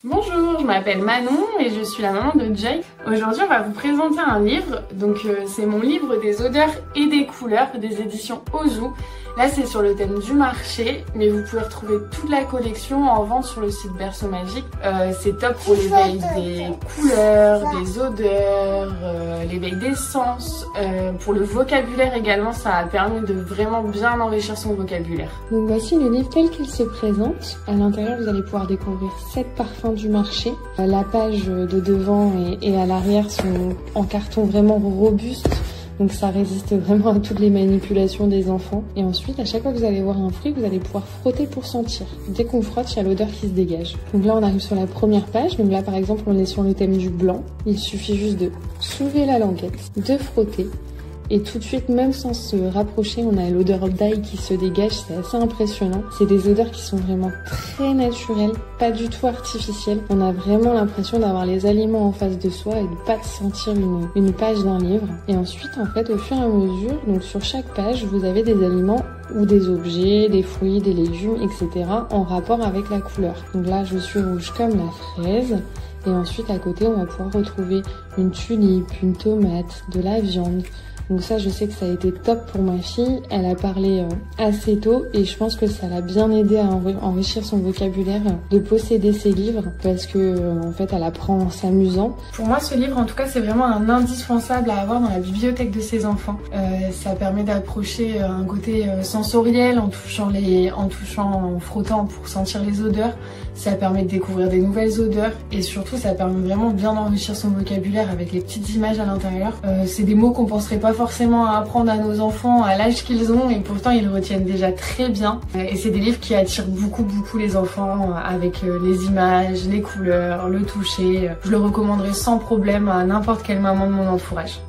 Bonjour, je m'appelle Manon et je suis la maman de Jake. Aujourd'hui, on va vous présenter un livre. Donc, c'est mon livre des odeurs et des couleurs des éditions Ozu. Là, c'est sur le thème du marché, mais vous pouvez retrouver toute la collection en vente sur le site Berceau Magique. C'est top pour l'éveil des couleurs, des odeurs, l'éveil des sens. Pour le vocabulaire également, ça a permis de vraiment bien enrichir son vocabulaire. Donc voici le livre tel qu'il se présente. À l'intérieur, vous allez pouvoir découvrir 7 parfums du marché. La page de devant et à l'arrière sont en carton vraiment robuste. Donc ça résiste vraiment à toutes les manipulations des enfants. Et ensuite, à chaque fois que vous allez voir un fruit, vous allez pouvoir frotter pour sentir. Dès qu'on frotte, il y a l'odeur qui se dégage. Donc là, on arrive sur la première page. Donc là, par exemple, on est sur le thème du blanc. Il suffit juste de soulever la languette, de frotter. Et tout de suite, même sans se rapprocher, on a l'odeur d'ail qui se dégage, c'est assez impressionnant. C'est des odeurs qui sont vraiment très naturelles, pas du tout artificielles. On a vraiment l'impression d'avoir les aliments en face de soi et de pas de sentir une page d'un livre. Et ensuite, en fait, au fur et à mesure, donc sur chaque page, vous avez des aliments ou des objets, des fruits, des légumes, etc. en rapport avec la couleur. Donc là, je suis rouge comme la fraise. Et ensuite, à côté, on va pouvoir retrouver une tulipe, une tomate, de la viande. Donc ça, je sais que ça a été top pour ma fille. Elle a parlé assez tôt et je pense que ça l'a bien aidé à enrichir son vocabulaire de posséder ces livres parce que en fait, elle apprend en s'amusant. Pour moi, ce livre, en tout cas, c'est vraiment un indispensable à avoir dans la bibliothèque de ses enfants. Ça permet d'approcher un côté sensoriel en frottant pour sentir les odeurs. Ça permet de découvrir des nouvelles odeurs et surtout, ça permet vraiment bien d'enrichir son vocabulaire avec les petites images à l'intérieur. C'est des mots qu'on penserait pas forcément à apprendre à nos enfants à l'âge qu'ils ont et pourtant ils le retiennent déjà très bien. Et c'est des livres qui attirent beaucoup les enfants avec les images, les couleurs, le toucher. Je le recommanderais sans problème à n'importe quelle maman de mon entourage.